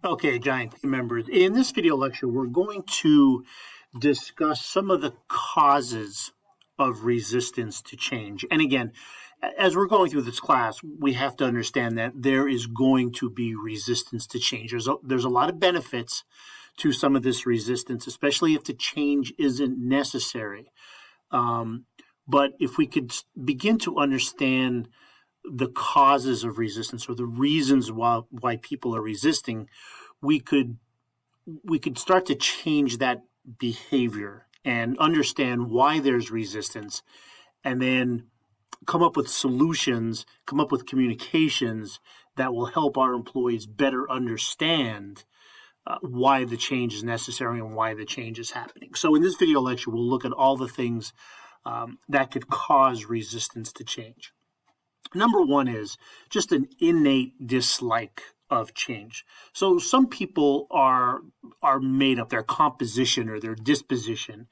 Okay, Giant team members. In this video lecture, we're going to discuss some of the causes of resistance to change. And again, as we're going through this class, we have to understand that there is going to be resistance to change. There's a lot of benefits to some of this resistance, especially if the change isn't necessary. But if we could begin to understand the causes of resistance or the reasons why people are resisting, we could start to change that behavior and understand why there's resistance, and then come up with solutions, come up with communications that will help our employees better understand why the change is necessary and why the change is happening. So in this video lecture, we'll look at all the things that could cause resistance to change. Number one is just an innate dislike of change. So some people are made up, their composition or their disposition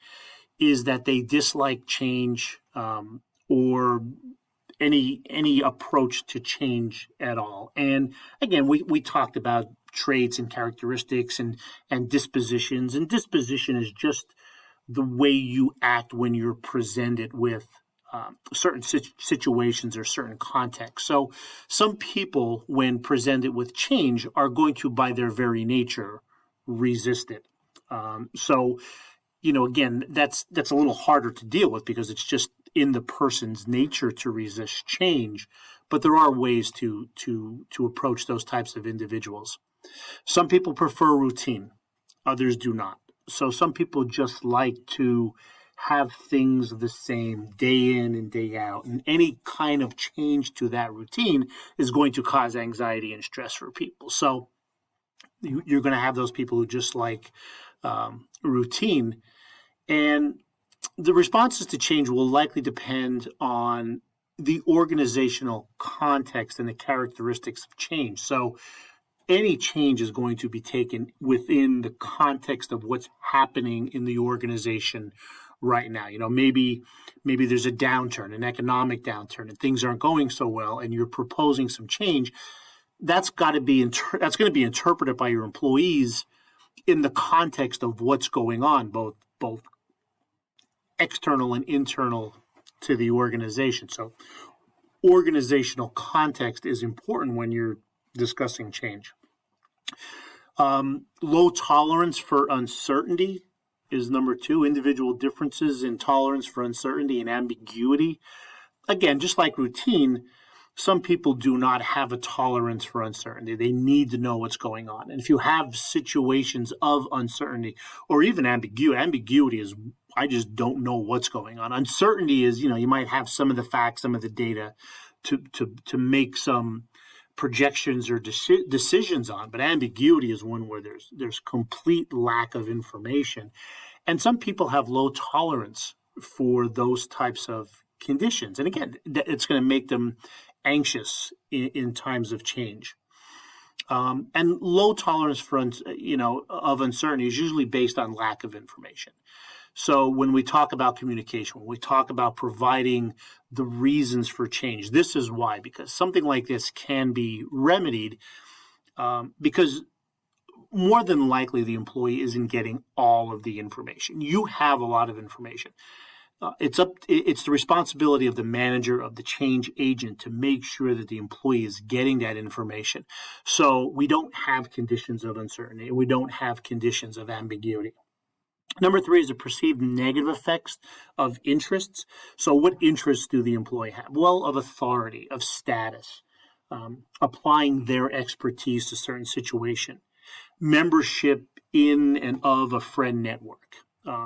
is that they dislike change or any approach to change at all. And again, we talked about traits and characteristics and dispositions. And disposition is just the way you act when you're presented with certain situations or certain contexts. So some people, when presented with change, are going to, by their very nature, resist it. Again, that's a little harder to deal with because it's just in the person's nature to resist change. But there are ways to approach those types of individuals. Some people prefer routine, others do not. So some people just like to have things the same day in and day out, and any kind of change to that routine is going to cause anxiety and stress for people. So you're going to have those people who just like routine, and the responses to change will likely depend on the organizational context and the characteristics of change. So any change is going to be taken within the context of what's happening in the organization right now. Maybe there's a downturn, an economic downturn, and things aren't going so well, and you're proposing some change. That's going to be interpreted by your employees in the context of what's going on, both external and internal to the organization. So organizational context is important when you're discussing change. Low tolerance for uncertainty is number two. Individual differences in tolerance for uncertainty and ambiguity. Again, just like routine, some people do not have a tolerance for uncertainty. They need to know what's going on. And if you have situations of uncertainty or even ambiguity is, I just don't know what's going on. Uncertainty is, you might have some of the facts, some of the data to make some projections or decisions on, but ambiguity is one where there's complete lack of information. And some people have low tolerance for those types of conditions. And again, it's going to make them anxious in times of change. And low tolerance for of uncertainty is usually based on lack of information. So when we talk about communication, when we talk about providing the reasons for change, this is why, because something like this can be remedied because more than likely the employee isn't getting all of the information. You have a lot of information. It's the responsibility of the manager, of the change agent, to make sure that the employee is getting that information. So we don't have conditions of uncertainty. We don't have conditions of ambiguity. Number three is the perceived negative effects of interests. So what interests do the employee have? Well, of authority, of status, applying their expertise to certain situation, membership in and of a friend network,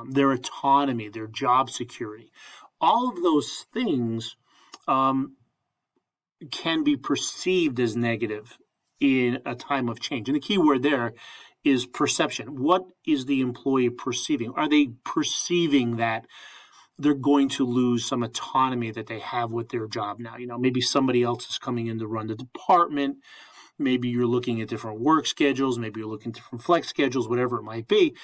their autonomy, their job security. All of those things can be perceived as negative in a time of change. And the key word there is perception. What is the employee perceiving? Are they perceiving that they're going to lose some autonomy that they have with their job now? Maybe somebody else is coming in to run the department. Maybe you're looking at different work schedules. Maybe you're looking at different flex schedules, whatever it might be.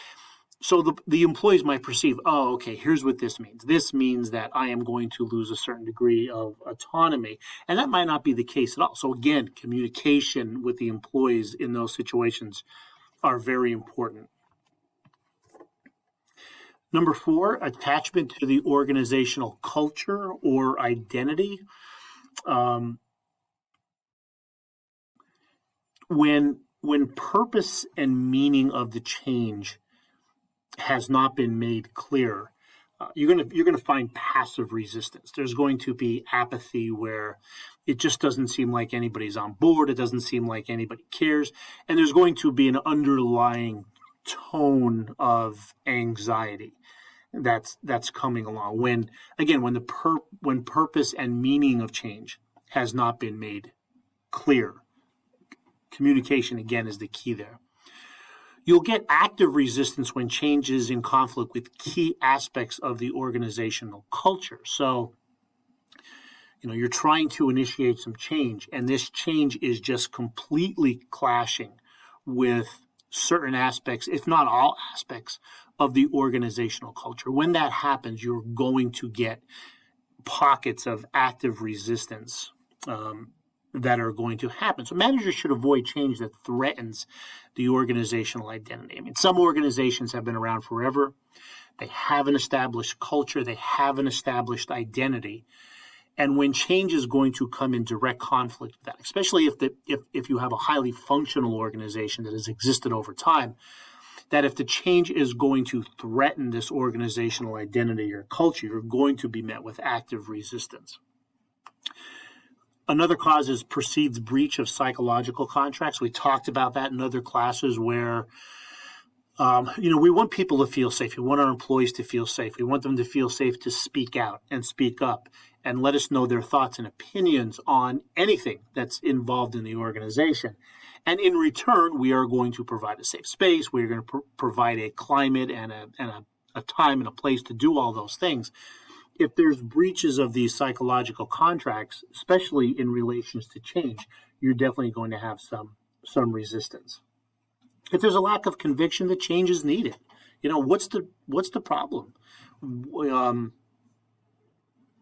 So the employees might perceive, oh, okay, here's what this means. This means that I am going to lose a certain degree of autonomy. And that might not be the case at all. So again, communication with the employees in those situations are very important. Number 4, attachment to the organizational culture or identity. When purpose and meaning of the change has not been made clear, you're gonna find passive resistance. There's going to be apathy where it just doesn't seem like anybody's on board. It doesn't seem like anybody cares, and there's going to be an underlying tone of anxiety that's coming along when purpose and meaning of change has not been made clear. Communication again is the key there. You'll get active resistance when change is in conflict with key aspects of the organizational culture. So, you're trying to initiate some change, and this change is just completely clashing with certain aspects, if not all aspects, of the organizational culture. When that happens, you're going to get pockets of active resistance that are going to happen. So managers should avoid change that threatens the organizational identity. I mean, some organizations have been around forever. They have an established culture. They have an established identity. And when change is going to come in direct conflict with that, especially if you have a highly functional organization that has existed over time, that if the change is going to threaten this organizational identity or culture, you're going to be met with active resistance. Another cause is perceived breach of psychological contracts. We talked about that in other classes where, we want people to feel safe. We want our employees to feel safe. We want them to feel safe to speak out and speak up and let us know their thoughts and opinions on anything that's involved in the organization. And in return, we are going to provide a safe space. We're going to provide a climate and a time and a place to do all those things. If there's breaches of these psychological contracts, especially in relations to change, you're definitely going to have some resistance. If there's a lack of conviction that change is needed, what's the problem?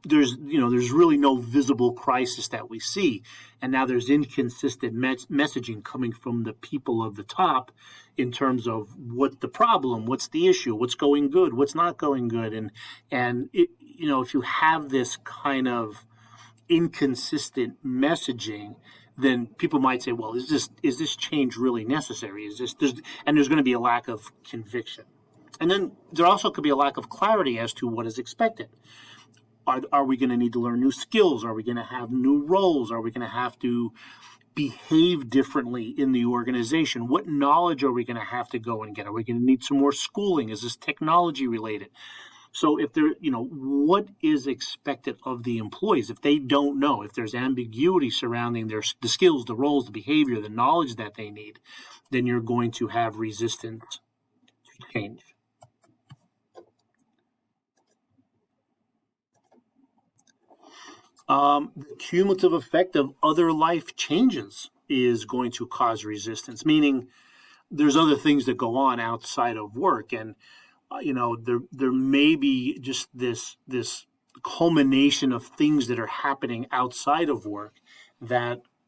There's really no visible crisis that we see, and now there's inconsistent messaging coming from the people of the top in terms of what the problem, what's the issue, what's going good, what's not going good, and if you have this kind of inconsistent messaging, then people might say, well, is this change really necessary? There's going to be a lack of conviction, and then there also could be a lack of clarity as to what is expected. Are we going to need to learn new skills? Are we going to have new roles? Are we going to have to behave differently in the organization? What knowledge are we going to have to go and get? Are we going to need some more schooling? Is this technology related? So if what is expected of the employees? If they don't know, if there's ambiguity surrounding the skills, the roles, the behavior, the knowledge that they need, then you're going to have resistance to change. The cumulative effect of other life changes is going to cause resistance, meaning there's other things that go on outside of work, and there may be just this culmination of things that are happening outside of work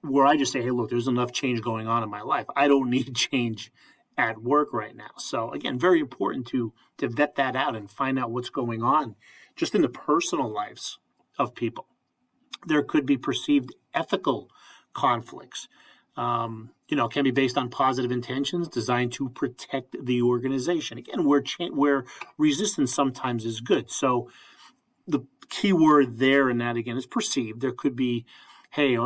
where I just say, hey, look, there's enough change going on in my life. I don't need change at work right now. So again, very important to vet that out and find out what's going on just in the personal lives of people. There could be perceived ethical conflicts. Can be based on positive intentions designed to protect the organization. Again, where resistance sometimes is good. So the key word there in that again is perceived. There could be, hey,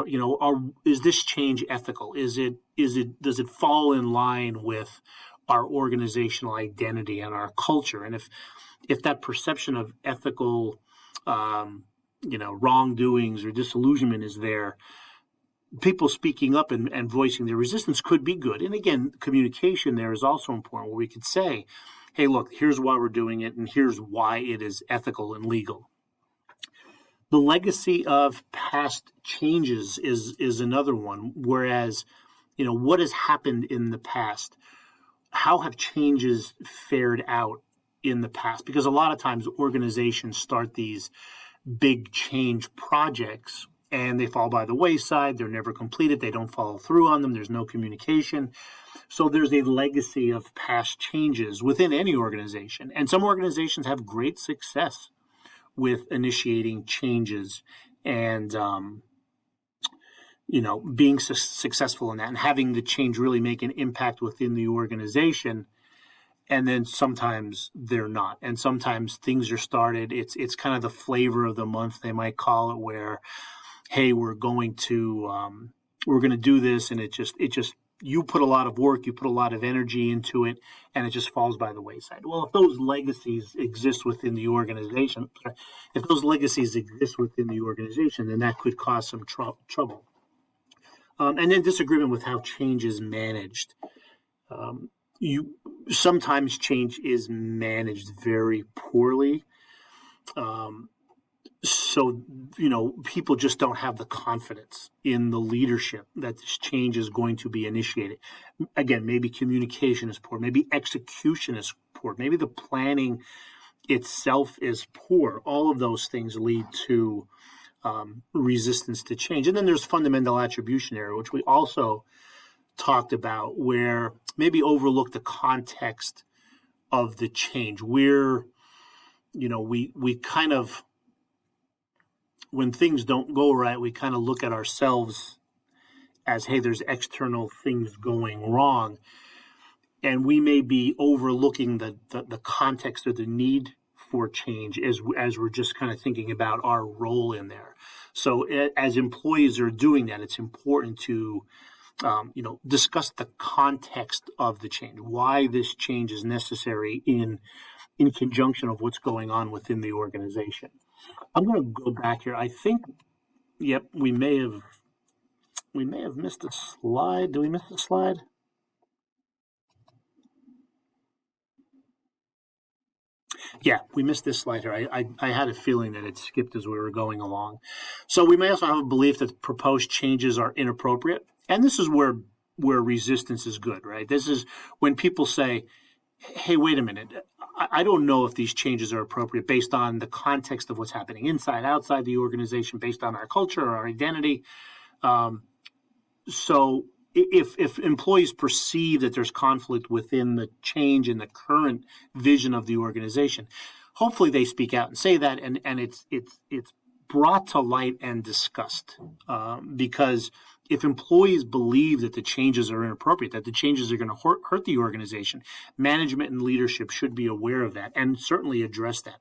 is this change ethical? Does it fall in line with our organizational identity and our culture? And if that perception of ethical wrongdoings or disillusionment is there, people speaking up and voicing their resistance could be good. And again, communication there is also important, where we could say, hey, look, here's why we're doing it, and here's why it is ethical and legal. The legacy of past changes is another one, whereas, what has happened in the past, how have changes fared out in the past? Because a lot of times organizations start these big change projects and they fall by the wayside. They're never completed. They don't follow through on them. There's no communication. So there's a legacy of past changes within any organization. And some organizations have great success with initiating changes and, being successful in that and having the change really make an impact within the organization. And then sometimes they're not. And sometimes things are started. It's kind of the flavor of the month, they might call it, where, hey, we're going to do this, and it just you put a lot of work, you put a lot of energy into it, and it just falls by the wayside. Well, if those legacies exist within the organization, then that could cause some trouble. And then disagreement with how change is managed. Sometimes change is managed very poorly. So, people just don't have the confidence in the leadership that this change is going to be initiated. Again, maybe communication is poor. Maybe execution is poor. Maybe the planning itself is poor. All of those things lead to resistance to change. And then there's fundamental attribution error, which we also talked about, where maybe overlook the context of the change. We kind of, when things don't go right, we kind of look at ourselves as, hey, there's external things going wrong. And we may be overlooking the context or the need for change as we're just kind of thinking about our role in there. So as employees are doing that, it's important to discuss the context of the change, why this change is necessary in conjunction of what's going on within the organization. I'm going to go back here. I think, yep, we may have missed a slide. Did we miss a slide? Yeah, we missed this slide here. I had a feeling that it skipped as we were going along. So we may also have a belief that proposed changes are inappropriate. And this is where resistance is good, right? This is when people say, hey, wait a minute, I don't know if these changes are appropriate based on the context of what's happening inside, outside the organization, based on our culture or our identity. So if employees perceive that there's conflict within the change in the current vision of the organization, hopefully they speak out and say that, and it's brought to light and discussed. Because if employees believe that the changes are inappropriate, that the changes are going to hurt the organization, management and leadership should be aware of that and certainly address that.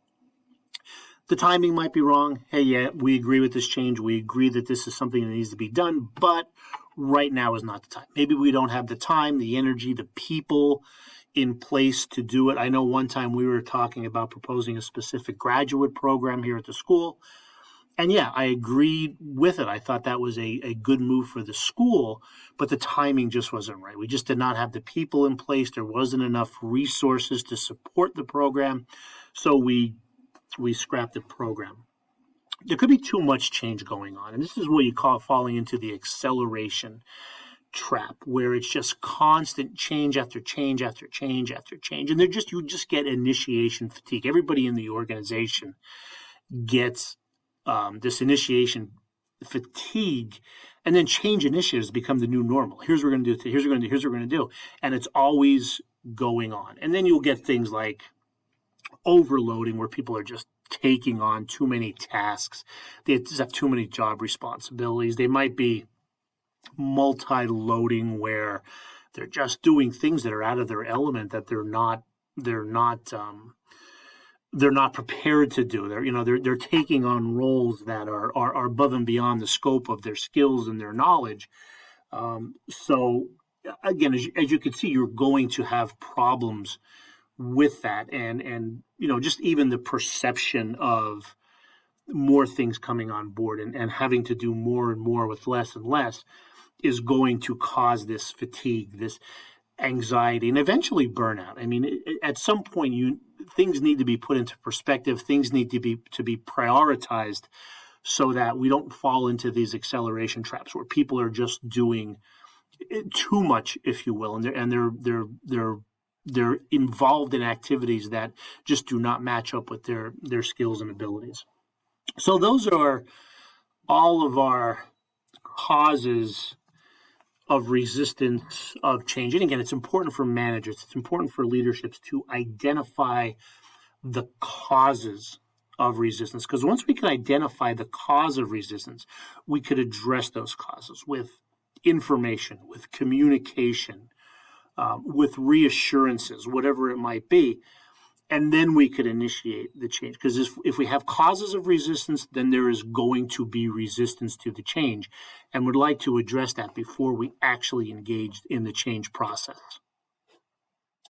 The timing might be wrong. Hey, yeah, we agree with this change. We agree that this is something that needs to be done, but right now is not the time. Maybe we don't have the time, the energy, the people in place to do it. I know one time we were talking about proposing a specific graduate program here at the school. And yeah, I agreed with it. I thought that was a good move for the school, but the timing just wasn't right. We just did not have the people in place. There wasn't enough resources to support the program. So we scrapped the program. There could be too much change going on. And this is what you call falling into the acceleration trap, where it's just constant change after change after change after change. And you just get initiation fatigue. Everybody in the organization gets this initiation fatigue, and then change initiatives become the new normal. Here's what we're going to do. Here's what we're going to do. Here's what we're going to do. And it's always going on. And then you'll get things like overloading, where people are just taking on too many tasks. They just have too many job responsibilities. They might be multi-loading, where they're just doing things that are out of their element, that they're not prepared to do. They're taking on roles that are above and beyond the scope of their skills and their knowledge. So again, as you can see, you're going to have problems with that, and just even the perception of more things coming on board and having to do more and more with less and less is going to cause this fatigue, this anxiety, and eventually burnout. I mean, at some point, things need to be put into perspective. Things need to be prioritized, so that we don't fall into these acceleration traps where people are just doing too much, if you will, and they're they're involved in activities that just do not match up with their skills and abilities. So those are all of our causes of resistance of change. And again, it's important for managers, it's important for leaderships to identify the causes of resistance, because once we can identify the cause of resistance, we could address those causes with information, with communication, with reassurances, whatever it might be, and then we could initiate the change. Because if we have causes of resistance, then there is going to be resistance to the change, and would like to address that before we actually engage in the change process.